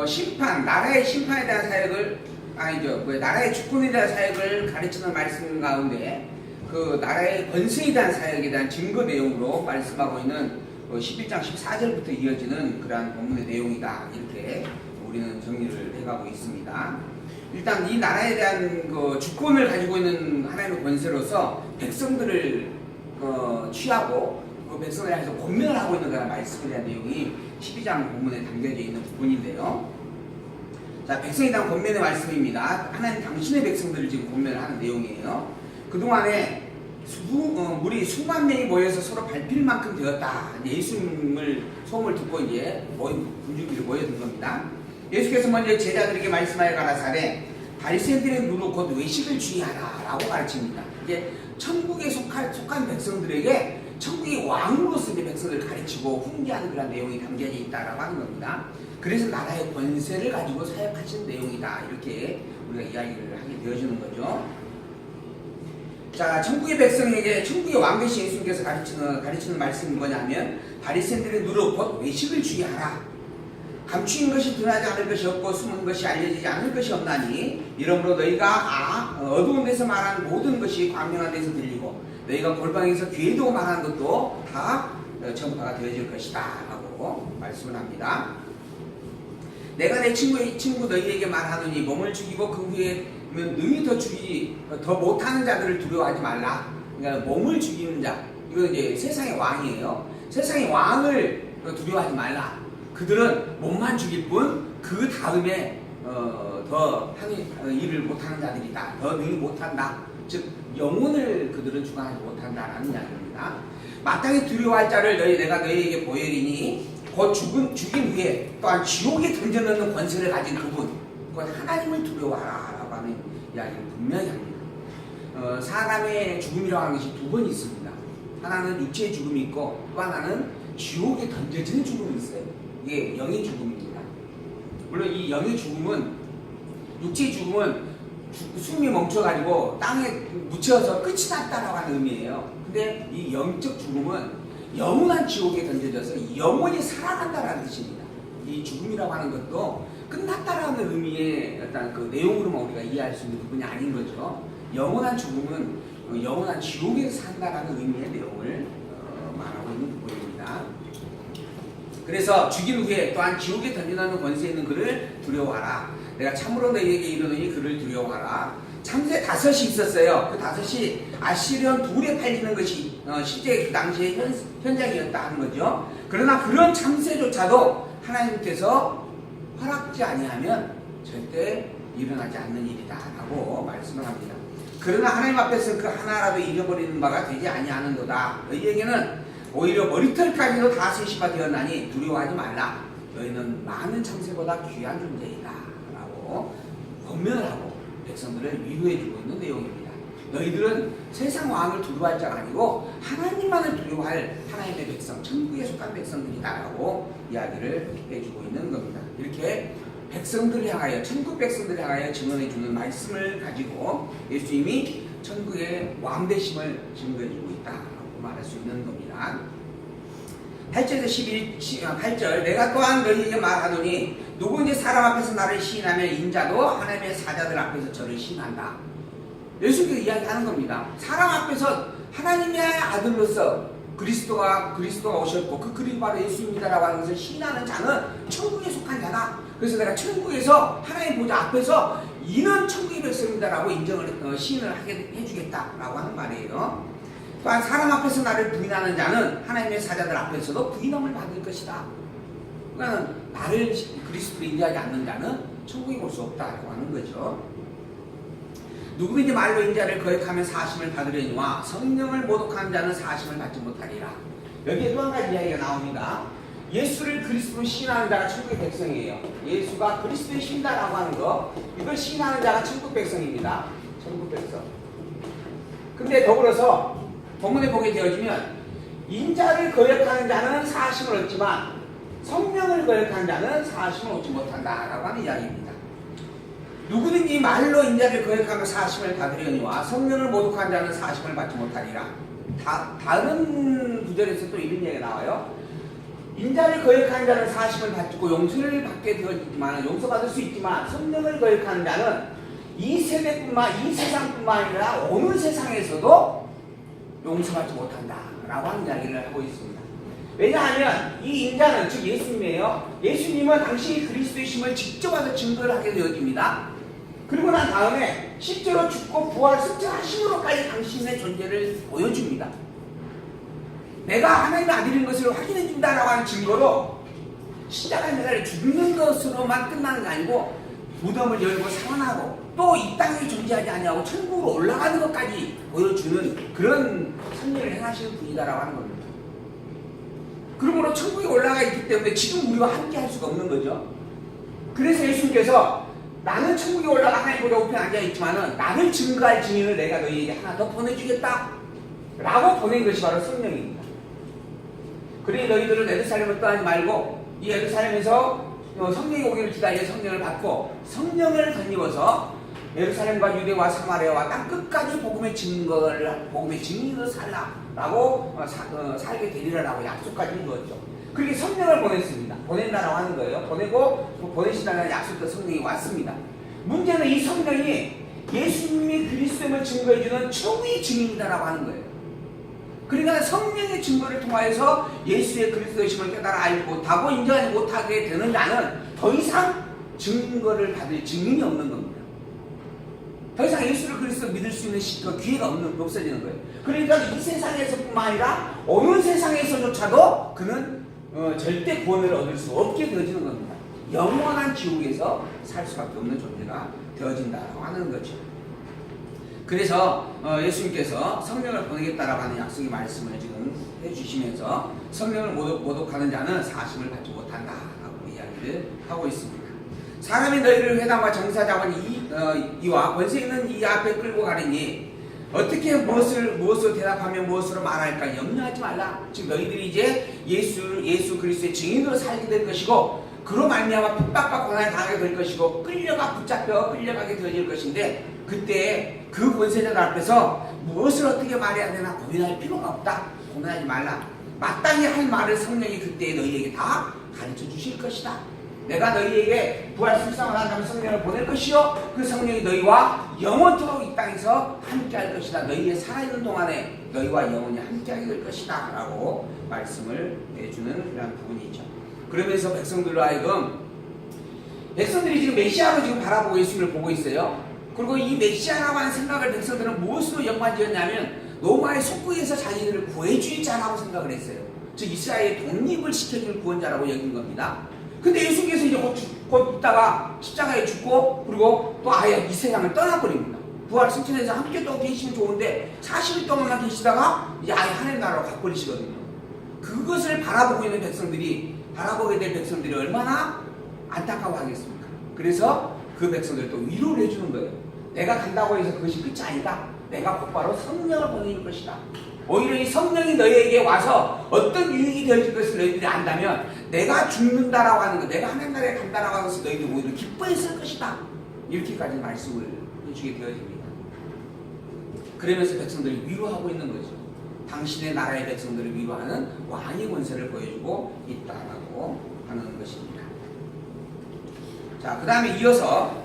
심판, 나라의 심판에 대한 사역을 나라의 주권에 대한 사역을 가르치는 말씀 가운데 그 나라의 권세에 대한 사역에 대한 증거 내용으로 말씀하고 있는 11장 14절부터 이어지는 그러한 본문의 내용이다. 이렇게 우리는 정리를 해가고 있습니다. 일단 이 나라에 대한 그 주권을 가지고 있는 하나님의 권세로서 백성들을 취하고 그 백성을 향해서 권면을 하고 있는 그런 말씀에 대한 내용이 12장 본문에 담겨져 있는 부분인데요. 자, 백성에 대한 권면의 말씀입니다. 하나님 당신의 백성들을 지금 권면을 하는 내용이에요. 그동안에 무리 수만 명이 모여서 서로 밟힐 만큼 되었다. 예수님을 소문을 듣고 이제 군중들이 모여든 겁니다. 예수께서 먼저 제자들에게 말씀하여 가라사대 바리새인들의 눈으로 곧 외식을 주의하라 라고 가르칩니다. 이제 천국에 속한 백성들에게 천국의 왕으로서 이제 백성들을 가르치고 훈계하는 그런 내용이 담겨져 있다라고 하는 겁니다. 그래서 나라의 권세를 가지고 사역하시는 내용이다. 이렇게 우리가 이야기를 하게 되어지는 거죠. 자, 천국의 백성에게 천국의 왕 되신 예수님께서 가르치는 말씀이 뭐냐면 바리새인들의 누룩 곧 외식을 주의하라. 감추인 것이 드러나지 않을 것이 없고 숨은 것이 알려지지 않을 것이 없나니 이러므로 너희가 어두운 데서 말하는 모든 것이 광명한 데서 들리고 너희가 골방에서 귀에도 말하는 것도 다 전파가 되어질 것이다 라고 말씀을 합니다. 내가 내 친구 너희에게 말하노니 몸을 죽이고 그 후에 능히 더 못하는 자들을 두려워하지 말라. 그러니까 몸을 죽이는 자, 이건 이제 세상의 왕이에요. 세상의 왕을 두려워하지 말라. 그들은 몸만 죽일 뿐 그 다음에 더 일을 못하는 자들이다. 더 능히 못한다. 즉 영혼을 그들은 주관하지 못한다라는 이야기입니다. 마땅히 두려워할 자를 내가 너희에게 보이리니 곧 죽인 후에 또한 지옥에 던져넣는 권세를 가진 그분, 곧 하나님을 두려워하라 라고 하는 이야기를 분명히 합니다. 사람의 죽음이라고 하는 것이 두 번 있습니다. 하나는 육체의 죽음이 있고 또 하나는 지옥에 던져지는 죽음이 있어요. 이게 영의 죽음입니다. 물론 이 영의 죽음은, 육체의 죽음은 숨이 멈춰가지고 땅에 묻혀서 끝이 났다라고 하는 의미예요. 근데 이 영적 죽음은 영원한 지옥에 던져져서 영원히 살아간다라는 뜻입니다. 이 죽음이라고 하는 것도 끝났다라는 의미의 어떤 그 내용으로만 우리가 이해할 수 있는 부분이 아닌 거죠. 영원한 죽음은 영원한 지옥에서 산다라는 의미의 내용을 말하고 있는 부분입니다. 그래서 죽인 후에 또한 지옥에 던져넣는 권세 있는 그를 두려워하라. 내가 참으로 너희에게 이르노니 그를 두려워하라. 참새 5이 있었어요. 그 5이 아시리언 둘에 팔리는 것이 실제 그 당시의 현장이었다 하는 거죠. 그러나 그런 참새조차도 하나님께서 허락지 아니하면 절대 일어나지 않는 일이다 라고 말씀을 합니다. 그러나 하나님 앞에서 그 하나라도 잃어버리는 바가 되지 아니하는도다. 너희에게는 오히려 머리털까지도 다 셋이가 되었나니 두려워하지 말라. 너희는 많은 참새보다 귀한 존재이다 라고 권면을 하고 백성들을 위로해주고 있는 내용입니다. 너희들은 세상 왕을 두려워할 자가 아니고 하나님만을 두려워할 하나님의 백성, 천국에 속한 백성들이다 라고 이야기를 해주고 있는 겁니다. 이렇게 백성들을 향하여, 천국 백성들을 향하여 증언해주는 말씀을 가지고 예수님이 천국의 왕되심을 증거해주고 있다 말할 수 있는 겁니다. 8절에서 8절 내가 또한 너희에게 말하노니 누구든지 사람 앞에서 나를 시인하면 인자도 하나님의 사자들 앞에서 저를 시인한다. 예수께서 이야기하는 겁니다. 사람 앞에서 하나님의 아들로서 그리스도가 오셨고 그 그리스도 바로 예수입니다라고 하는 것을 시인하는 자는 천국에 속한 자다. 그래서 내가 천국에서 하나님 보좌 앞에서 이는 천국의 백성입니다라고 시인을 하게 해주겠다라고 하는 말이에요. 또한 사람 앞에서 나를 부인하는 자는 하나님의 사자들 앞에서도 부인함을 받을 것이다. 그러니까 나를 그리스도로 인정하지 않는 자는 천국에 올 수 없다라고 하는 거죠. 누구든지 말로 인자를 거역하면 사심을 받으려니와 성령을 모독하는 자는 사심을 받지 못하리라. 여기에 또 한 가지 이야기가 나옵니다. 예수를 그리스도로 시인하는 자가 천국의 백성이에요. 예수가 그리스도의 신다라고 하는 거, 이걸 시인하는 자가 천국 백성입니다. 천국 백성. 근데 더불어서 본문에 보게 되어지면 인자를 거역하는 자는 사심을 얻지만 성령을 거역하는 자는 사심을 얻지 못한다라고 하는 이야기입니다. 누구든지 말로 인자를 거역하며 사심을 받으려니와 성령을 모독하는 자는 사심을 받지 못하리라. 다른 구절에서 또 이런 얘기가 나와요. 인자를 거역하는 자는 사심을 받고 용서를 받게 되었지만 용서받을 수 있지만 성령을 거역하는 자는 이 세상뿐만 아니라 어느 세상에서도 용서받지 못한다 라고 하는 이야기를 하고 있습니다. 왜냐하면 이 인자는 즉 예수님이에요. 예수님은 당신이 그리스도이심을 직접 와서 증거를 하게 되어집니다. 그리고 난 다음에 실제로 죽고 부활 승천하심으로까지 당신의 존재를 보여줍니다. 내가 하나님의 아들인 것을 확인해 준다라고 하는 증거로 십자가에 매달려 죽는 것으로만 끝나는 게 아니고 무덤을 열고 상환하고 또 이 땅에 존재하지 아니하고 천국으로 올라가는 것까지 보여주는 그런 섭리를 행하시는 분이다라고 하는 겁니다. 그러므로 천국에 올라가 있기 때문에 지금 우리와 함께 할 수가 없는 거죠. 그래서 예수님께서 나는 천국에 올라가 하나님보다 우편에 앉아있지만은 나를 증거할 증인을 내가 너희에게 하나 더 보내주겠다 라고 보낸 것이 바로 성령입니다. 그러니 너희들은 예루살렘을 떠나지 말고 이 예루살렘에서 성령이 오기를 기다려 성령을 받고 성령을 덧입어서 예루살렘과 유대와 사마리아와 땅 끝까지 복음의 증인으로 살라라고 살게 되리라라고 약속까지 주었죠. 그렇게 성령을 보냈습니다. 보낸다라고 하는 거예요. 보내고 보내신다는 약속도 성령이 왔습니다. 문제는 이 성령이 예수님이 그리스도임을 증거해주는 최후의 증인이다라고 하는 거예요. 그러니까 성령의 증거를 통하여서 예수의 그리스도이심을 깨달아 알지 못하고 인정하지 못하게 되는 자는 더 이상 증거를 받을 증인이 없는 겁니다. 더 이상 예수를 그리스도 믿을 수 있는 기회가 없어지는 거예요. 그러니까 이 세상에서뿐만 아니라 어느 세상에서조차도 그는 절대 구원을 얻을 수 없게 되어지는 겁니다. 영원한 지옥에서 살 수밖에 없는 존재가 되어진다고 하는 거죠. 그래서 예수님께서 성령을 보내겠다라고 하는 약속의 말씀을 지금 해주시면서 성령을 모독하는 자는 사심을 받지 못한다라고 이야기를 하고 있습니다. 사람이 너희를 회당과 정사 잡은 이와 권세 있는 이 앞에 끌고 가리니 어떻게 무엇으로 대답하며 무엇으로 말할까 염려하지 말라. 즉 너희들이 이제 예수 그리스도의 증인으로 살게 될 것이고 그로 말미암아 핍박과 고난을 당하게 될 것이고 끌려가게 되어질 것인데 그때 그 권세자들 앞에서 무엇을 어떻게 말해야 되나 고민할 필요가 없다. 고민하지 말라. 마땅히 할 말을 성령이 그때 너희에게 다 가르쳐 주실 것이다. 내가 너희에게 부활 승상을 한다면 성령을 보낼 것이요 그 성령이 너희와 영원토록 이 땅에서 함께할 것이다. 너희의 살아있는 동안에 너희와 영원히 함께하게 될 것이다 라고 말씀을 해주는 그런 부분이죠. 그러면서 백성들이 지금 메시아로 지금 바라보고 예수님을 보고 있어요. 그리고 이 메시아라고 하는 생각을 백성들은 무엇으로 연관지었냐면 로마의 속국에서 자기들을 구해줄 자라고 생각을 했어요. 즉 이스라엘의 독립을 시켜줄 구원자라고 여긴 겁니다. 근데 예수께서 이제 곧 있다가 십자가에 죽고 그리고 또 아예 이 세상을 떠나버립니다. 부활 승천해서 함께 또 계시면 좋은데 40일 동안만 계시다가 이제 아예 하나님 나라로 가버리시거든요. 그것을 바라보게 될 백성들이 얼마나 안타까워하겠습니까? 그래서 그 백성들 또 위로를 해주는 거예요. 내가 간다고 해서 그것이 끝이 아니다. 내가 곧바로 성령을 보내줄 것이다. 오히려 이 성령이 너희에게 와서 어떤 유익이 되어질 것을 너희들이 안다면 내가 죽는다라고 하는 것, 내가 하나님 나라에 간다라고 하는 것을 너희들이 오히려 기뻐했을 것이다. 이렇게까지 말씀을 해주게 되어집니다. 그러면서 백성들이 위로하고 있는 거죠. 당신의 나라의 백성들을 위로하는 왕의 권세를 보여주고 있다라고 하는 것입니다. 자, 그 다음에 이어서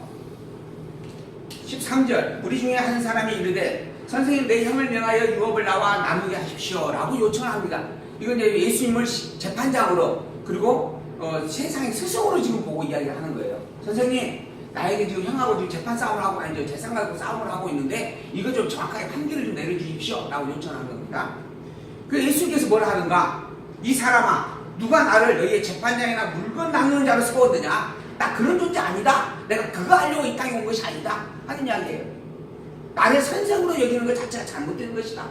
13절 우리 중에 한 사람이 이르되 선생님 내 형을 명하여 유업을 나와 나누게 하십시오 라고 요청을 합니다. 이건 이제 예수님을 재판장으로 그리고 세상의 스승으로 지금 보고 이야기를 하는 거예요. 선생님 나에게 지금 형하고 지금 재판 싸움을 하고 아니죠 재산 가지고 싸움을 하고 있는데 이거 좀 정확하게 판결을 좀 내려주십시오 라고 요청하는 겁니다. 그 예수님께서 뭐라 하는가? 이 사람아 누가 나를 너희의 재판장이나 물건 나누는 자로 세웠느냐? 나 그런 존재 아니다. 내가 그거 하려고 이 땅에 온 것이 아니다 하는 이야기예요. 나를 선생으로 여기는 것 자체가 잘못된 것이다.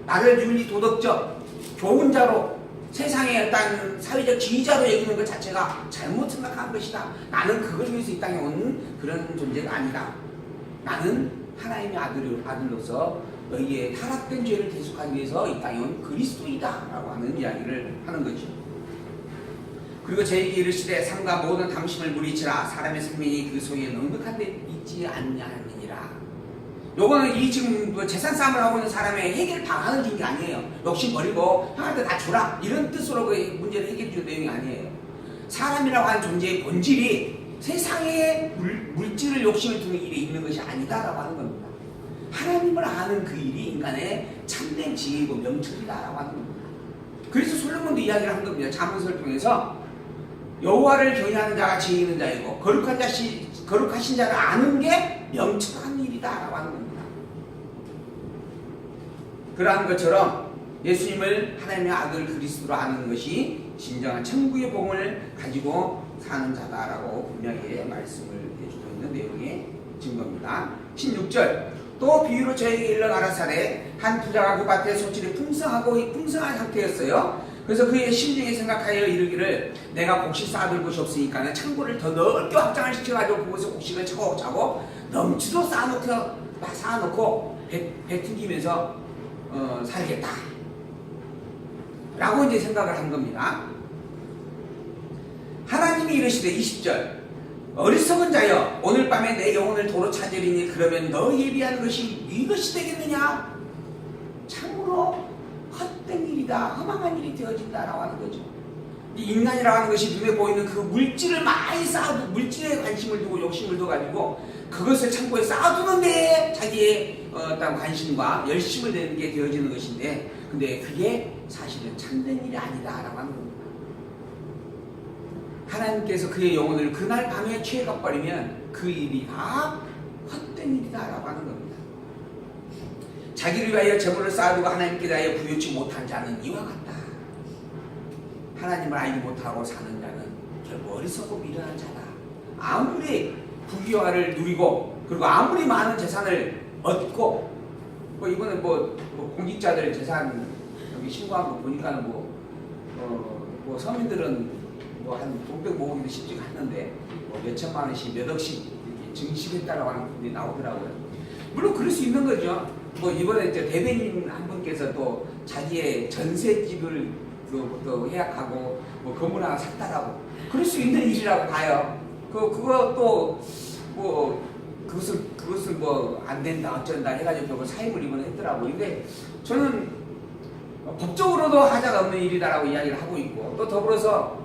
나를 윤리 도덕적 좋은 자로 세상의 어떤 사회적 지휘자로 여기는 것 자체가 잘못 생각한 것이다. 나는 그걸 위해서 이 땅에 온 그런 존재가 아니다. 나는 하나님의 아들로서 너희의 타락된 죄를 대속하기 위해서 이 땅에 온 그리스도이다 라고 하는 이야기를 하는 거죠. 그리고 저에게 이르시되 삼가 모든 탐심을 물리치라. 사람의 생명이 그 소유에 넉넉한 데 있지 않느니라. 요거는 이 지금 그 재산 싸움을 하고 있는 사람의 해결 방안을 준 게 아니에요. 욕심 버리고 형한테 다 주라 이런 뜻으로 그 문제를 해결해 준 내용이 아니에요. 사람이라고 하는 존재의 본질이 세상에 물질을 욕심을 두는 일이 있는 것이 아니다라고 하는 겁니다. 하나님을 아는 그 일이 인간의 참된 지혜이고 명철이다라고 하는 겁니다. 그래서 솔로몬도 이야기를 한 겁니다. 잠언서를 통해서 여호와를 경외하는 자가 지혜 있는 자이고 거룩하신 자를 아는 게 명철한 일이다라고 하는 겁니다. 그러한 것처럼 예수님을 하나님의 아들 그리스도로 아는 것이 진정한 천국의 복음을 가지고 사는 자다라고 분명히 말씀을 해주고 있는 내용의 증거입니다. 16절 또 비유로 저에게 일러 가라사대 한 부자가 그 밭에 소출이 풍성한 상태였어요. 그래서 그의 심중에 생각하여 이르기를 내가 곡식 쌓아둘 곳이 없으니까 창고를 더 넓게 확장을 시켜가지고 그곳에 곡식을 차곡차곡 넘치도 쌓아놓고 배 튕기면서 살겠다 라고 이제 생각을 한 겁니다. 하나님이 이르시되 20절 어리석은 자여 오늘 밤에 내 영혼을 도로 찾으리니 그러면 너 예비한 것이 네 것이 되겠느냐. 참으로 헛된 일이다. 허망한 일이 되어진다라고 하는 거죠. 이 인간이라고 하는 것이 눈에 보이는 그 물질을 많이 쌓아두고 물질에 관심을 두고 욕심을 둬가지고 그것을 창고에 쌓아두는 데에 자기의 어떤 관심과 열심을 내는 게 되어지는 것인데 근데 그게 사실은 참된 일이 아니다라고 하는 겁니다. 하나님께서 그의 영혼을 그날 밤에 취해가버리면 그 일이 다 헛된 일이다라고 하는 겁니다. 자기를 위하여 재물을 쌓아두고 하나님께 대하여 부요치 못한 자는 이와 같다. 하나님을 알지 못하고 사는 자는 결국 어리석고 미련한 자다. 아무리 부귀화를 누리고 그리고 아무리 많은 재산을 얻고 이번에 공직자들 재산 여기 신고한 거 보니까는 서민들은 한 돈백 모으기도 쉽지가 않는데 몇천만 원씩 몇 억씩 이렇게 증식했다라고 하는 분들이 나오더라고요. 물론 그럴 수 있는 거죠. 이번에 이제 대변인 한 분께서 또 자기의 전셋집을 또 해약하고 건물 하나 샀다라고 그럴 수 있는 일이라고 봐요. 그것도 그것은 안 된다 어쩐다 해가지고 결국 사임을 이번에 했더라고요. 근데 저는 법적으로도 하자가 없는 일이다라고 이야기를 하고 있고 또 더불어서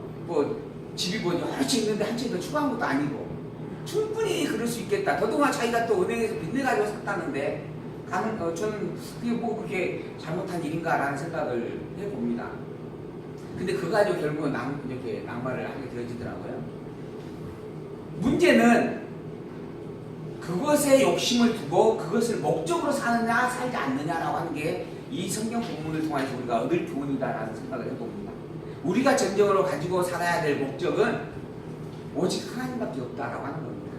집이 여러 채 있는데 한 채도 추가한 것도 아니고 충분히 그럴 수 있겠다. 더더구나 자기가 또 은행에서 빚내가지고 샀다는데 저는 그게 그렇게 잘못한 일인가라는 생각을 해봅니다. 근데 그거 가지고 결국은 이렇게 낙마를 하게 되어지더라고요. 문제는 그것에 욕심을 두고 그것을 목적으로 사느냐 살지 않느냐라고 하는 게 이 성경 본문을 통해서 우리가 얻을 교훈이다라는 생각을 해봅니다. 우리가真正으로 가지고 살아야 될 목적은 오직 하나님밖에 없다라고 하는 겁니다.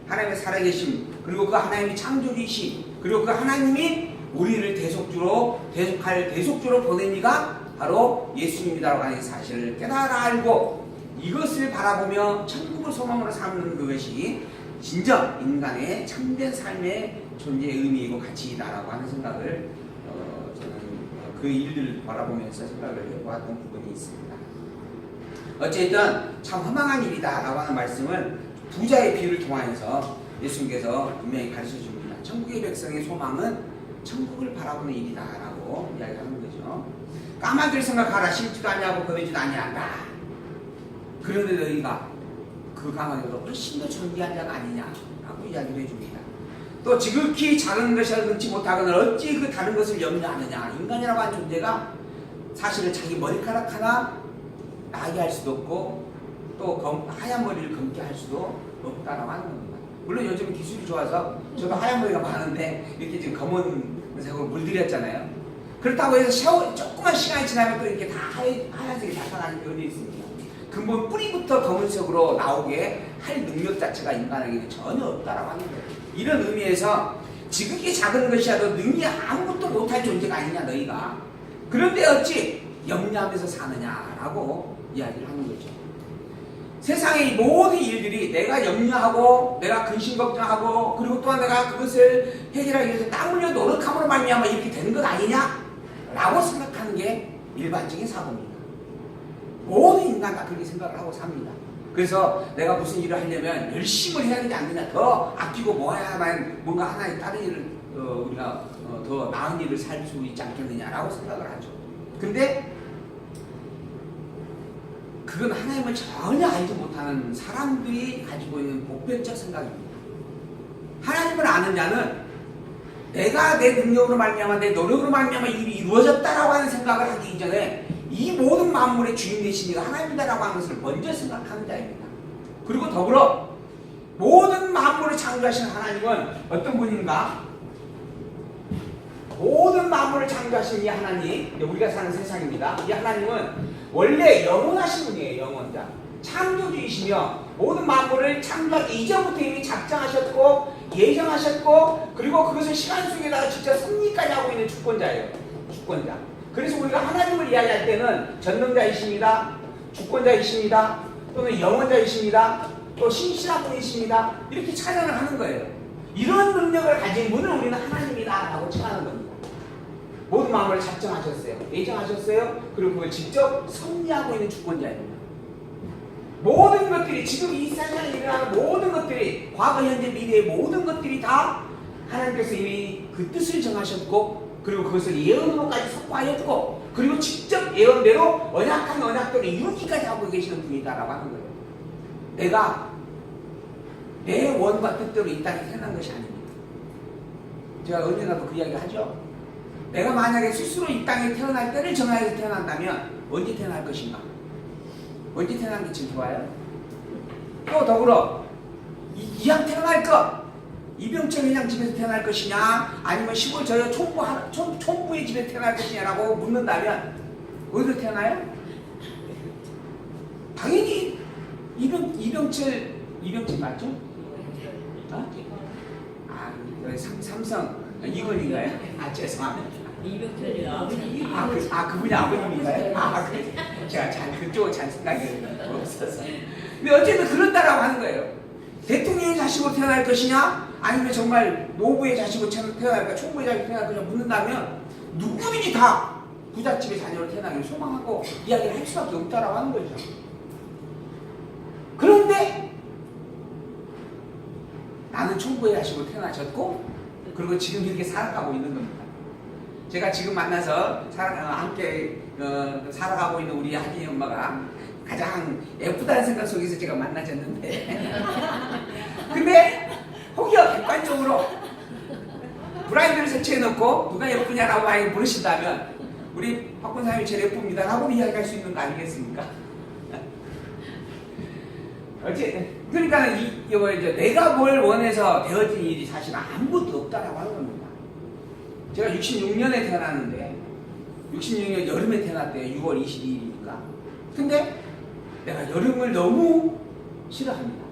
하나님의 살아계심 그리고 그 하나님이 창조주이심 그리고 그 하나님이 우리를 대속할 대속주로 보낸 이가 바로 예수님이다라고 하는 사실을 깨달아 알고 이것을 바라보며 천국을 소망으로 삼는 그것이 진정 인간의 참된 삶의 존재의 의미이고 가치이다라고 하는 생각을 저는 그 일들을 바라보면서 생각을 해보았던 부분이 있습니다. 어쨌든 참 허망한 일이다라고 하는 말씀을 부자의 비유를 통하여서 예수님께서 분명히 가르쳐 줍니다. 천국의 백성의 소망은 천국을 바라보는 일이다라고 이야기하는 거죠. 까마귀를 생각하라. 심지도 아니하고 거두지도 아니한다. 그런데 너희가 그 까마귀가 훨씬 더 존귀한 자가 아니냐라고 이야기를 해줍니다. 또 지극히 작은 것을 넣지 못하거나 어찌 그 다른 것을 염려하느냐. 인간이라고 하는 존재가 사실은 자기 머리카락 하나 나게 할 수도 없고 또 하얀 머리를 검게 할 수도 없다라고 하는 겁니다. 물론 요즘 기술이 좋아서 저도 하얀 머리가 많은데 이렇게 지금 검은 색으로 물들였잖아요. 그렇다고 해서 조금만 시간이 지나면 또 이렇게 다 하얀색이 나타나는 면이 있습니다. 근본 뿌리부터 검은색으로 나오게 할 능력 자체가 인간에게는 전혀 없다라고 하는 거예요. 이런 의미에서 지극히 작은 것이라도 능히 아무것도 못할 존재가 아니냐 너희가. 그런데 어찌 염려하면서 사느냐라고 이야기를 하는 거죠. 세상의 모든 일들이 내가 염려하고 내가 근심 걱정하고 그리고 또한 내가 그것을 해결하기 위해서 땀 흘려 노력함으로 말미암아 이렇게 되는 것 아니냐라고 생각하는 게 일반적인 사고입니다. 모든 인간 다 그렇게 생각을 하고 삽니다. 그래서 내가 무슨 일을 하려면 열심을 해야 되지 않느냐, 더 아끼고 모아야만 뭔가 하나의 다른 일을 우리가 더 나은 일을 살 수 있지 않겠느냐라고 생각을 하죠. 근데 그건 하나님을 전혀 알지 못하는 사람들이 가지고 있는 보편적 생각입니다. 하나님을 아는 자는 내가 내 능력으로 말미암아 내 노력으로 말미암아 일이 이루어졌다라고 하는 생각을 하기 이전에 이 모든 만물의 주인 되신 이가 하나님이다라고 하는 것을 먼저 생각하는 자입니다. 그리고 더불어 모든 만물을 창조하신 하나님은 어떤 분인가? 모든 만물을 창조하신 이 하나님, 우리가 사는 세상입니다. 이 하나님은 원래 영원하신 분이에요. 영원자. 창조주이시며 모든 만물을 창조하기 이전부터 이미 작정하셨고 예정하셨고 그리고 그것을 시간 속에다가 직접 승리까지 하고 있는 주권자예요. 주권자. 그래서 우리가 하나님을 이야기할 때는 전능자이십니다. 주권자이십니다. 또는 영원자이십니다. 또 신실한 분이십니다. 이렇게 찬양을 하는 거예요. 이런 능력을 가진 분을 우리는 하나님이다라고稱하는 겁니다. 모든 마음을 작정하셨어요. 예정하셨어요. 그리고 그걸 직접 섭리하고 있는 주권자입니다. 모든 것들이 지금 이 세상에 일어나는 모든 것들이 과거, 현재, 미래의 모든 것들이 다 하나님께서 이미 그 뜻을 정하셨고 그리고 그것을 예언으로까지 선포하였고 그리고 직접 예언대로 언약한 언약대로 이루기까지 하고 계시는 분이다라고 하는 거예요. 내가 내 원과 뜻대로 이 땅에 태어난 것이 아닙니다. 제가 언젠가도 그 이야기 하죠. 내가 만약에 스스로 이 땅에 태어날 때를 정하여서 태어난다면 언제 태어날 것인가? 언제 태어난 게 제일 좋아요? 또 더불어 이왕 태어날 것 이병철 회장 집에서 태어날 것이냐 아니면 시골 저 총부의 집에서 태어날 것이냐라고 묻는다면 어디서 태어나요? 당연히 이병철 맞죠? 삼성 이건인가요? 죄송합니다. 이병철이 아버지. 그분이 아버님인가요? 제가 그쪽은 잘 생각이 없어서. 근데 어쨌든 그런다라고 하는 거예요. 대통령의 자식으로 태어날 것이냐? 아니면 정말 노부의 자식으로 태어날까? 총부의 자식으로 태어날 것이냐? 묻는다면 누구든지 다 부잣집의 자녀로 태어나기를 소망하고 이야기를 할 수밖에 없다라고 하는 거죠. 그런데 나는 총부의 자식으로 태어나셨고 그리고 지금 이렇게 살아가고 있는 겁니다. 제가 지금 만나서 함께 살아가고 있는 우리 하진이 엄마가 가장 예쁘다는 생각 속에서 제가 만나졌는데 근데 혹여 객관적으로 브라이드를 설치해놓고 누가 예쁘냐라고 많이 물으신다면 우리 박군사님이 제일 예쁩니다 라고 이야기할 수 있는 거 아니겠습니까? 그러니까 이제 내가 뭘 원해서 되어진 일이 사실 아무것도 없다라고 하는 겁니다. 제가 66년에 태어났는데 66년 여름에 태어났대요. 6월 22일이니까. 근데 내가 여름을 너무 싫어합니다.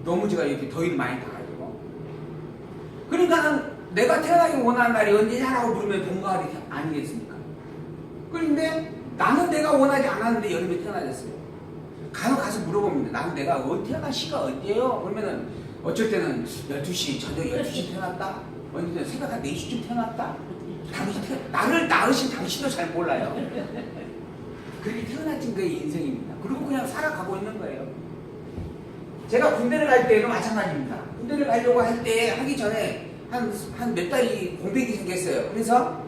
너무 제가 이렇게 더위를 많이 타가지고. 그러니까 내가 태어나기 원하는 날이 언제냐라고 물으면 봄가을이 아니겠습니까? 그런데 나는 내가 원하지 않았는데 여름에 태어나졌어요. 가서 물어봅니다. 나는 내가 태어난 시가 언제요? 그러면은 어쩔 때는 12시, 저녁 12시 태어났다. 어느 때는 새벽 한 4시쯤 태어났다. 나를 낳으신 당신도 잘 몰라요. 그렇게 태어나진 거의 인생입니다. 그리고 그냥 살아가고 있는 거예요. 제가 군대를 갈 때도 마찬가지입니다. 군대를 가려고 할 때 하기 전에 한 몇 달이 공백이 생겼어요. 그래서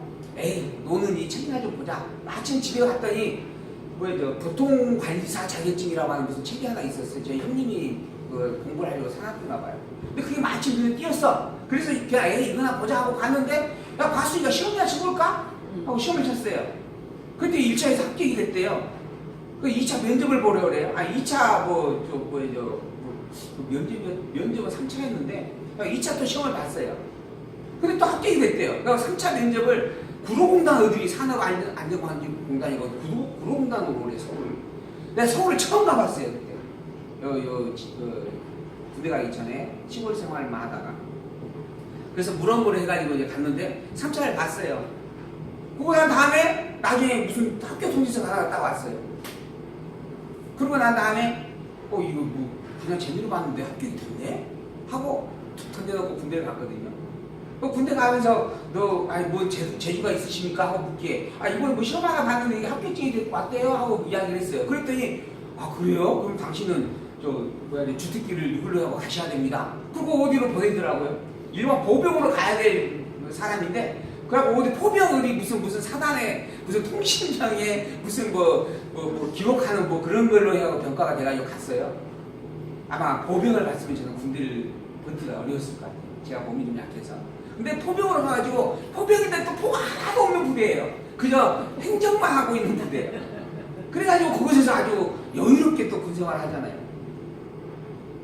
노는 이 책이나 좀 보자. 마침 집에 갔더니 교통관리사 자격증이라고 하는 무슨 책이 하나 있었어요. 저희 형님이 공부를 하려고 사놨나 봐요. 근데 그게 마침 눈에 띄었어. 그래서 그냥 이거나 보자 하고 갔는데 야 봤으니까 시험이나 쳐볼까? 하고 시험을 쳤어요. 그때 1차에서 합격이 됐대요. 그 2차 면접을 보려 그래요. 2차 면접은 3차 했는데 2차 또 시험을 봤어요. 근데 또 합격이 됐대요. 그러니까 3차 면접을 구로공단 어디 산업안전공단이거든. 구로공단으로 오래 서울. 내가 서울을 처음 가봤어요 그때. 군대 가기 전에 시골 생활만 하다가. 그래서 물어보려 해가지고 이제 갔는데 3차를 봤어요. 그거 난 다음에 나중에 무슨 학교 통지서 하나 딱 왔어요. 그러고 난 다음에 이거 뭐 그냥 재미로 봤는데 합격이 됐네? 하고 툭 던져놓고 군대를 갔거든요. 군대 가면서 뭐 재주가 있으십니까? 하고 묻기에 이번에 뭐 시험 하나 봤는데 이게 합격증이 왔대요? 하고 이야기를 했어요. 그랬더니 그래요? 그럼 당신은 주특기를 이걸로 하고 가셔야 됩니다. 그거 어디로 보내더라고요. 일반 보병으로 가야 될 사람인데, 그래갖고 어디 포병이 무슨 사단에 무슨 통신장에 무슨 뭐 기록하는 뭐 그런 걸로 해갖고 병가가 돼가지고 갔어요. 아마 보병을 갔으면 저는 군대를 버티기가 어려웠을 것 같아요. 제가 몸이 좀 약해서. 근데 포병으로 가가지고, 포병인데 또 포가 하나도 없는 부대예요. 그저 행정만 하고 있는 부대예요. 그래가지고 그곳에서 아주 여유롭게 또 군생활 하잖아요.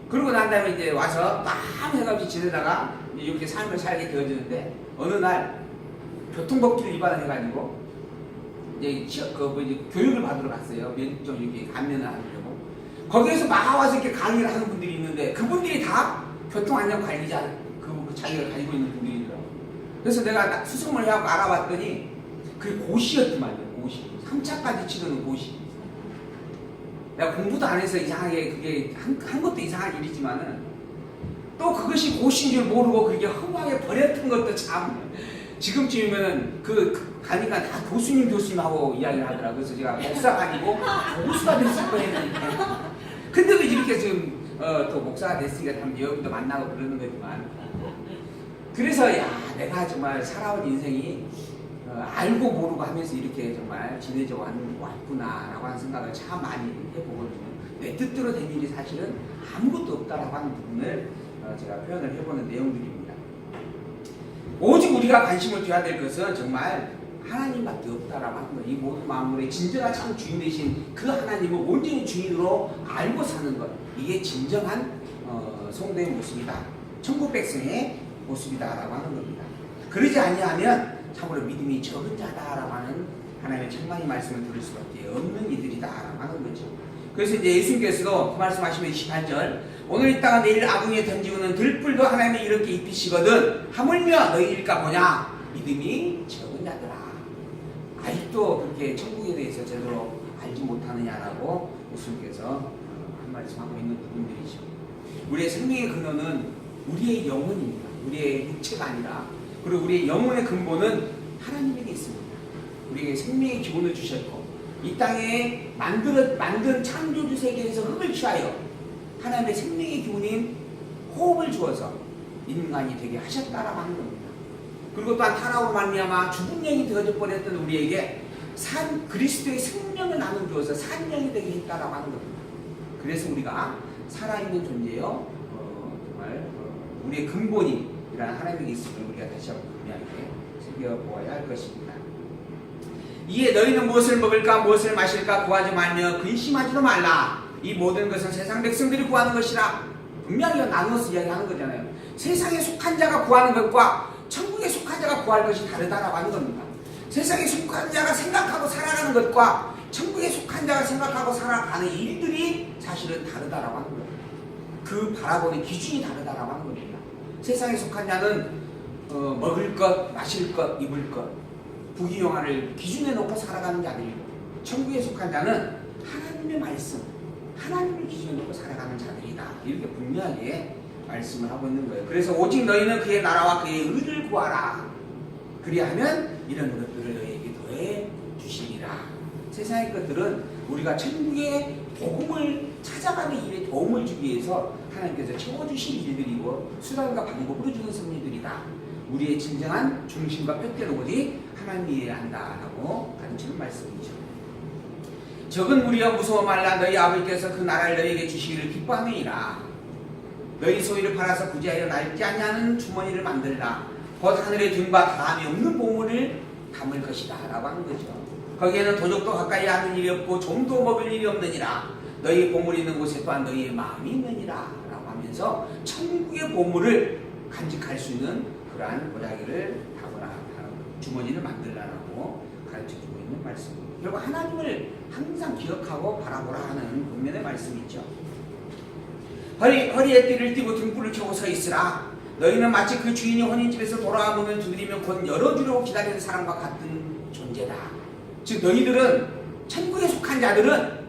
그러고 난 다음에 이제 와서 딱 해가지고 지내다가 이렇게 삶을 살게 되어지는데, 어느 날 교통법규를 위반을 해가지고 이제 교육을 받으러 갔어요. 좀 이렇게 감면을 하려고. 거기에서 나와서 이렇게 강의를 하는 분들이 있는데, 그분들이 다 교통안전관리자 그 자기가 가지고 있는 분들이더라고요. 그래서 내가 수송을 해갖고 알아봤더니 그게 고시였더만요. 고시. 3차까지 치르는 고시. 내가 공부도 안 해서 이상하게 그게 한 것도 이상한 일이지만은, 또 그것이 고시인 줄 모르고 그렇게 허무하게 버렸던 것도 참, 지금쯤이면은 가니까 다 교수님하고 이야기를 하더라고요. 그래서 제가 목사가 아니고 교수가 됐을 뻔했는데, 근데도 이렇게 지금 또 목사가 됐으니까 참 여러분도 만나고 그러는 거지만, 그래서 야, 내가 정말 살아온 인생이 알고 모르고 하면서 이렇게 정말 지내져 왔구나라고 하는 생각을 참 많이 해보거든요. 내 뜻대로 된 일이 사실은 아무것도 없다라고 하는 부분을 제가 표현을 해보는 내용들입니다. 오직 우리가 관심을 둬야 될 것은 정말 하나님밖에 없다라고 하는 거예요. 이 모든 만물의 진정한 참 주인 되신 그 하나님을 온전히 주인으로 알고 사는 것, 이게 진정한 성도의 모습이다, 천국 백성의 모습이다라고 하는 겁니다. 그러지 아니하면 참으로 믿음이 적은 자다라고 하는 하나님의 천만의 말씀을 들을 수밖에 없는 이들이다라고 하는 거죠. 그래서 이제 예수님께서도 그 말씀하시면 28절, 오늘 있다가 내일 아궁이에 던지고는 들불도 하나님이 이렇게 입히시거든 하물며 너희일까 보냐, 믿음이 적은 자들아. 아직도 그렇게 천국에 대해서 제대로 알지 못하느냐라고 예수님께서 한 말씀하고 있는 부분들이죠. 우리의 생명의 근원은 우리의 영혼입니다. 우리의 육체가 아니라, 그리고 우리의 영혼의 근본은 하나님에게 있습니다. 우리에게 생명의 기본을 주셨고, 이 땅에 만든 창조주 세계에서 흙을 취하여 하나님의 생명의 기본인 호흡을 주어서 인간이 되게 하셨다라고 하는 겁니다. 그리고 또한 타락으로 말미암아 죽은 영이 되어져 버렸던 우리에게 그리스도의 생명을 나눠 주어서 산 영이 되게 했다라고 하는 겁니다. 그래서 우리가 살아있는 존재요, 정말 우리의 근본이 이런 하나님에게 있음을 우리가 다시 한번 분명하게 새겨보아야 할 것입니다. 이에 너희는 무엇을 먹을까 무엇을 마실까 구하지 말며 근심하지도 말라. 이 모든 것은 세상 백성들이 구하는 것이라. 분명히 나누어서 이야기하는 거잖아요. 세상에 속한 자가 구하는 것과 천국에 속한 자가 구할 것이 다르다라고 하는 겁니다. 세상에 속한 자가 생각하고 살아가는 것과 천국에 속한 자가 생각하고 살아가는 일들이 사실은 다르다라고 하는 겁니다. 그 바라보는 기준이 다르다라고 하는 겁니다. 세상에 속한 자는 먹을 것, 마실 것, 입을 것, 부귀영화를 기준에 놓고 살아가는 자들이고, 천국에 속한 자는 하나님의 말씀, 하나님을 기준에 놓고 살아가는 자들이다. 이렇게 분명하게 말씀을 하고 있는 거예요. 그래서 오직 너희는 그의 나라와 그의 의를 구하라. 그리하면 이런 것들을 너희에게 더해 주시리라. 세상의 것들은 우리가 천국의 복음을 찾아가는 일에 도움을 주기 위해서 하나님께서 채워주실 일들이고 수단과 방법으로 주는 선물들이다. 우리의 진정한 중심과 표대는 오직 하나님이어야 한다라고 가르치는 말씀이죠. 적은 무리여 무서워 말라. 너희 아버지께서 그 나라를 너희에게 주시기를 기뻐함이니라. 너희 소유를 팔아서 부지하여 낡지 아니하는 주머니를 만들라. 곧 하늘의 둔과 다함이 없는 보물을 담을 것이다 라고 하는 거죠. 거기에는 도적도 가까이 하는 일이 없고 종도 먹을 일이 없느니라. 너희 보물이 있는 곳에 또한 너희의 마음이 있느니라 라고 하면서 천국의 보물을 간직할 수 있는 그러한 고자기를 담으라, 주머니를 만들라라고 가르쳐주고 있는 말씀입니다. 결국 하나님을 항상 기억하고 바라보라 하는 본면의 말씀이죠. 허리에 띠를 띠고 등불을 켜고 서 있으라. 너희는 마치 그 주인이 혼인집에서 돌아와 문을 두드리면 곧 열어주려고 기다리는 사람과 같은 존재다. 즉 너희들은, 천국에 속한 자들은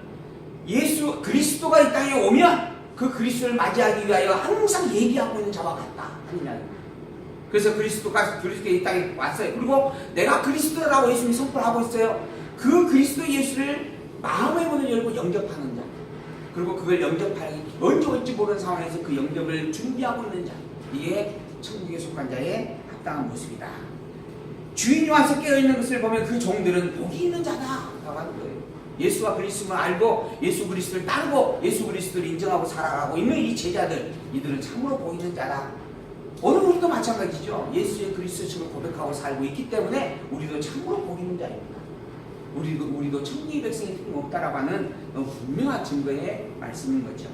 예수 그리스도가 이 땅에 오면 그 그리스도를 맞이하기 위하여 항상 예비하고 있는 자와 같다 하는 이야기입니다. 그래서 그리스도가 이 땅에 왔어요. 그리고 내가 그리스도라고 예수님이 선포하고 있어요. 그 그리스도 예수를 마음의 문을 열고 영접하는 자, 그리고 그걸 영접하기 언제 올지 모르는 상황에서 그 영접을 준비하고 있는 자, 이게 천국에 속한 자의 합당한 모습이다. 주인이 와서 깨어있는 것을 보면 그 종들은 복이 있는 자다 라고 하는 거예요. 예수와 그리스도를 알고 예수 그리스도를 따르고 예수 그리스도를 인정하고 살아가고 있는 이 제자들, 이들은 참으로 복 있는 자다. 오늘 우리도 마찬가지죠. 예수의 그리스도를 고백하고 살고 있기 때문에 우리도 참으로 복 있는 자입니다. 우리도 천국의 백성이 틀림없다라고 하는 분명한 증거의 말씀인 거죠.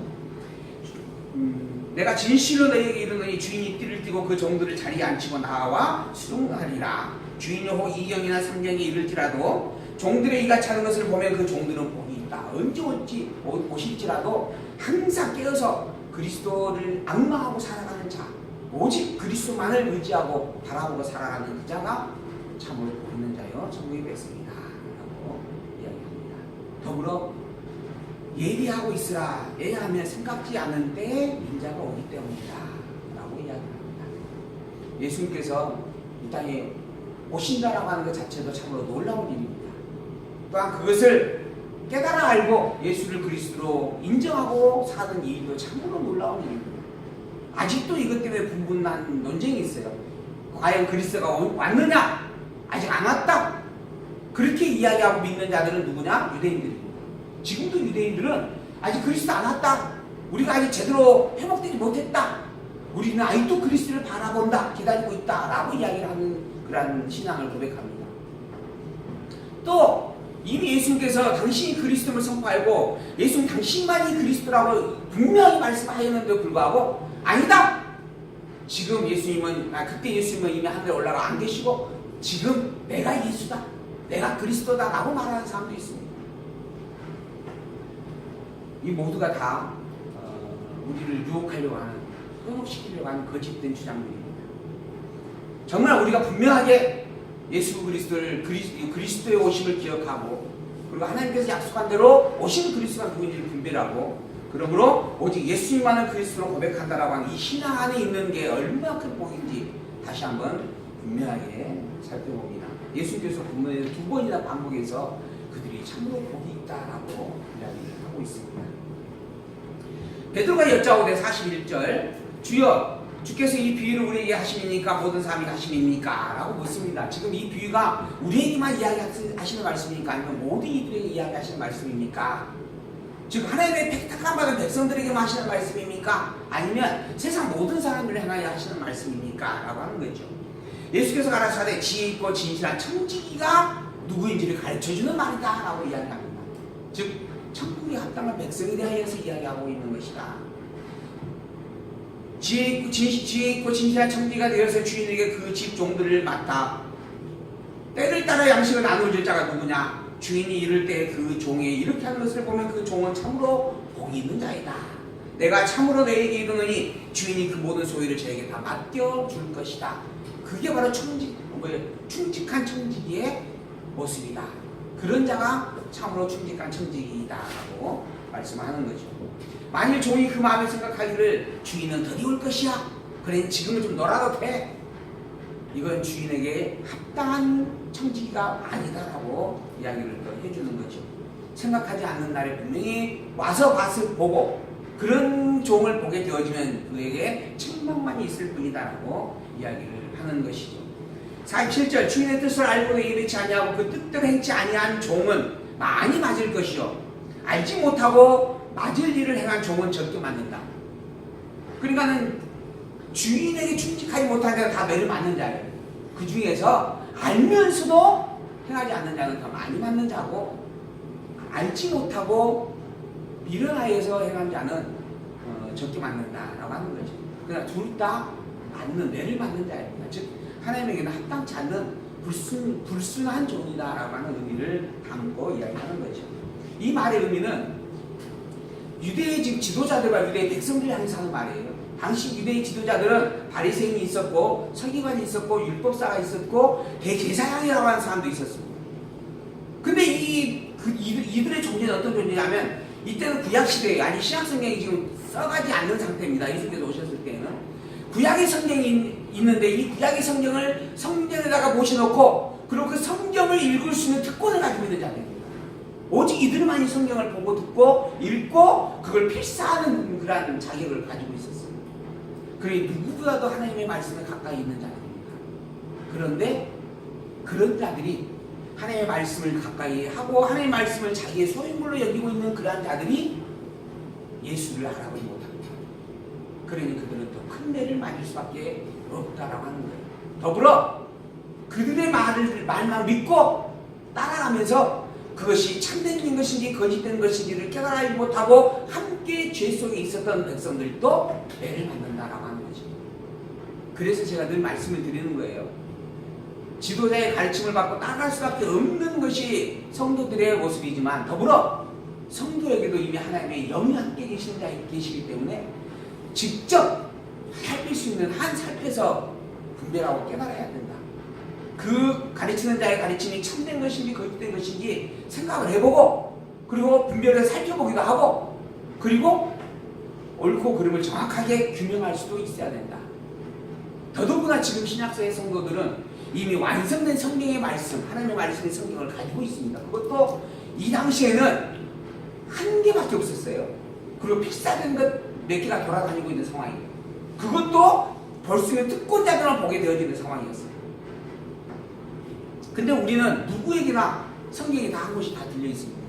내가 진실로 너희에게 이르노니 주인이 띠를 띠고 그 종들을 자리에 앉히고 나와 수종하리라. 주인이 혹 2경이나 3경이 이를지라도 종들의 이가 차는 것을 보면 그 종들은 복이 있다. 언제 오실지라도 항상 깨어서 그리스도를 앙망하고 살아가는 자, 오직 그리스도만을 의지하고 바라보고 살아가는 그 자가 참으로 복 있는 자요 천국의 백성이다 라고 이야기합니다. 더불어 예비하고 있으라. 예하면 생각지 않은 때에 인자가 오기 때문이다 라고 이야기합니다. 예수님께서 이 땅에 오신다라고 하는 것 자체도 참으로 놀라운 일입니다. 또한 그것을 깨달아 알고 예수를 그리스도로 인정하고 사는 일도 참으로 놀라운 일입니다. 아직도 이것 때문에 분분한 논쟁이 있어요. 과연 그리스도가 왔느냐? 아직 안 왔다. 그렇게 이야기하고 믿는 자들은 누구냐? 유대인들입니다. 지금도 유대인들은 아직 그리스도 안 왔다. 우리가 아직 제대로 회복되지 못했다. 우리는 아직도 그리스도를 바라본다. 기다리고 있다. 라고 이야기를 하는 그런 신앙을 고백합니다. 또 이미 예수님께서 당신이 그리스도를 선포하고 예수님 당신만이 그리스도라고 분명히 말씀하였는데도 불구하고 아니다. 지금 예수님은 그때 예수님은 이미 하늘에 올라가 안 계시고 지금 내가 예수다. 내가 그리스도다 라고 말하는 사람도 있습니다. 이 모두가 다 우리를 유혹하려고 하는, 현혹시키려고 하는 거짓된 주장들입니다. 정말 우리가 분명하게 예수 그리스도를 그리스도의 오심을 기억하고 그리고 하나님께서 약속한 대로 오신 그리스도가 누구인지를 분별하고 그러므로 오직 예수님만을 그리스도로 고백한다라고 하는 이 신앙 안에 있는 게 얼마나 큰 복인지 다시 한번 분명하게 살펴봅니다. 예수님께서 본문에 2번이나 반복해서 그들이 참으로 복이 있다라고 이야기를 하고 있습니다. 베드로가 여짜오되 41절 주여 주께서 이 비유를 우리에게 하심입니까? 모든 사람이 하심입니까? 라고 묻습니다. 지금 이 비유가 우리에게만 이야기하시는 말씀입니까? 아니면 모든 이들에게 이야기하시는 말씀입니까? 즉 하나님의 택함 받은 백성들에게만 하시는 말씀입니까? 아니면 세상 모든 사람들을 향하여 하시는 말씀입니까? 라고 하는 거죠. 예수께서 가라사대 지혜 있고 진실한 청지기가 누구인지를 가르쳐주는 말이다 라고 이야기합니다. 즉 천국에 합당한 백성에 대하여서 이야기하고 있는 것이다. 지혜 있고 진실한 청지기가 되어서 주인에게 그 집 종들을 맡아 때를 따라 양식을 나누어줄 자가 누구냐? 주인이 이를 때 그 종에 이렇게 하는 것을 보면 그 종은 참으로 복이 있는 자이다. 내가 참으로 너에게 이르노니 주인이 그 모든 소유를 저에게 다 맡겨줄 것이다. 그게 바로 충직한 청지기의 모습이다. 그런 자가 참으로 충직한 청지기이다 라고 말씀하는 거죠. 만일 종이 그 마음에 생각하기를 주인은 더디 올 것이야. 그래 지금은 좀 놀아도 돼. 이건 주인에게 합당한 청지기가 아니다라고 이야기를 또 해주는 거죠. 생각하지 않는 날에 분명히 와서 봤을 보고 그런 종을 보게 되어지면 그에게 책망만이 있을 뿐이다라고 이야기를 하는 것이죠. 47절 주인의 뜻을 알고도 이르지 아니하고 그 뜻대로 행치 아니한 종은 많이 맞을 것이요 알지 못하고 맞을 일을 행한 종은 적게 맞는다. 그러니까는 주인에게 충직하지 못한 자가 다 매를 맞는 자예요. 그 중에서 알면서도 행하지 않는 자는 더 많이 맞는 자고 알지 못하고 미련하여서 행한 자는 적게 맞는다라고 하는 거죠. 그러나 둘 다 맞는 매를 맞는 자입니다. 즉 하나님에게는 합당치 않는 불순한 종이다라고 하는 의미를 담고 이야기하는 거죠. 이 말의 의미는 유대의 지도자들과 유대의 백성들이 향해서 하는 말이에요. 당시 유대의 지도자들은 바리새인이 있었고 서기관이 있었고 율법사가 있었고 대제사장이라고 하는 사람도 있었습니다. 근데 이들의 존재는 어떤 존재냐면 이때는 구약시대에 아니 신약성경이 지금 써가지 않는 상태입니다. 예수께서 오셨을 때는 구약의 성경이 있는데 이 구약의 성경을 성전에다가 모셔놓고 그리고 그 성경을 읽을 수 있는 특권을 가지고 있는 자들입니다. 오직 이들만이 성경을 보고 듣고 읽고 그걸 필사하는 그런 자격을 가지고 있었습니다. 그러니 누구보다도 하나님의 말씀에 가까이 있는 자들입니다. 그런데 그런 자들이 하나님의 말씀을 가까이 하고 하나님의 말씀을 자기의 소유물로 여기고 있는 그러한 자들이 예수를 알아보지 못합니다. 그러니 그들은 또 큰 매를 맞을 수밖에 없다라고 하는 거예요. 더불어 그들의 말만 믿고 따라가면서 그것이 참된 것인지 거짓된 것인지를 깨달지 못하고 함께 죄 속에 있었던 백성들도 매를 맞는다라고 하는 거죠. 그래서 제가 늘 말씀을 드리는 거예요. 지도자의 가르침을 받고 따라갈 수밖에 없는 것이 성도들의 모습이지만 더불어 성도에게도 이미 하나님의 영이 함께 계시는 자 계시기 때문에 직접 살필 수 있는 한 살펴서 분별하고 깨달아야 된다. 그 가르치는 자의 가르침이 참된 것인지 거짓된 것인지 생각을 해보고 그리고 분별해서 살펴보기도 하고 그리고 옳고 그름을 정확하게 규명할 수도 있어야 된다. 더더구나 지금 신약서의 성도들은 이미 완성된 성경의 말씀, 하나님의 말씀의 성경을 가지고 있습니다. 그것도 이 당시에는 한 개밖에 없었어요. 그리고 필사된 것 몇 개가 돌아다니고 있는 상황이에요. 그것도 볼 수 있는 특권자들만 보게 되어지는 상황이었어요. 근데 우리는 누구에게나 성경이 다 한 곳이 다 들려 있습니다.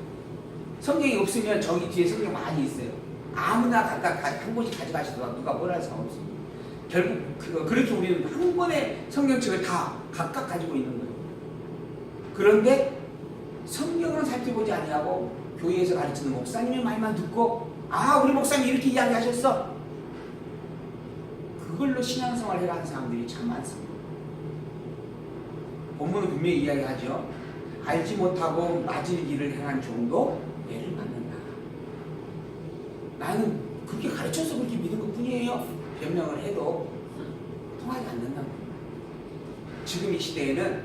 성경이 없으면 저기 뒤에 성경 많이 있어요. 아무나 각각 한 곳이 가져가시더라도 누가 뭘 할 수가 없습니다. 결국 그렇게 우리는 한 권의 성경책을 다 각각 가지고 있는 거예요. 그런데 성경을 살펴보지 아니하고 교회에서 가르치는 목사님의 말만 듣고 우리 목사님 이렇게 이야기하셨어. 그걸로 신앙생활을 해가는 사람들이 참 많습니다. 본문은 분명히 이야기하죠. 알지 못하고 맞을 일을 행한 종도 매를 맞는다. 나는 그렇게 가르쳐서 그렇게 믿은 것 뿐이에요. 변명을 해도 통하지 않는다. 지금 이 시대에는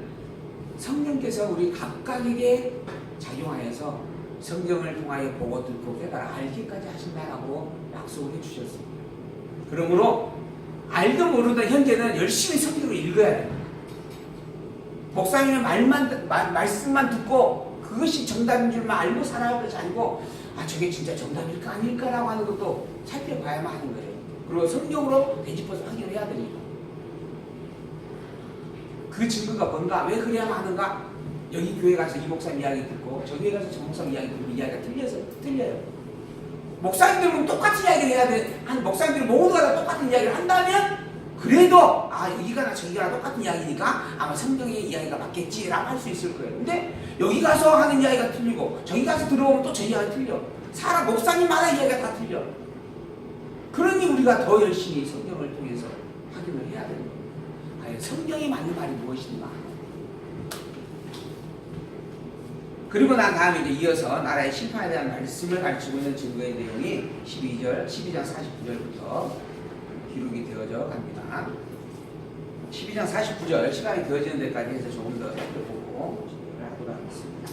성령께서 우리 각각에게 작용하여서 성경을 통하여 보고 듣고 깨달아 알기까지 하신다라고 약속을 해주셨습니다. 그러므로 알든 모르든 현재는 열심히 성경을 읽어야 됩니다. 목사님의 말씀만 듣고 그것이 정답인 줄만 알고 살아갈 것이 아니고 저게 진짜 정답일까 아닐까라고 하는 것도 살펴봐야만 하는 거예요. 그리고 성경으로 되짚어서 확인을 해야 됩니다. 그 증거가 뭔가, 왜 그래야만 하는가? 여기 교회 가서 이 목사님 이야기 듣고 저 교회 가서 저 목사님 이야기 듣고 이야기가 틀려요. 목사님들은 똑같은 이야기를 해야 돼. 목사님들이 모두가 다 똑같은 이야기를 한다면 그래도 여기가 저기가 똑같은 이야기니까 아마 성경의 이야기가 맞겠지라고 할 수 있을 거예요. 근데 여기 가서 하는 이야기가 틀리고 저기 가서 들어오면 또 저 이야기가 틀려. 사람 목사님마다 이야기가 다 틀려. 그러니 우리가 더 열심히 성경을 통해서 확인을 해야 되는 거예요. 과연 성경이 맞는 말이 무엇인가? 그리고 난 다음에 이제 이어서 나라의 심판에 대한 말씀을 가르치고 있는 증거의 내용이 12장 49절부터 기록이 되어져 갑니다. 12장 49절 시간이 되어지는 데까지 해서 조금 더 살펴보고 진행을 하도록 하겠습니다.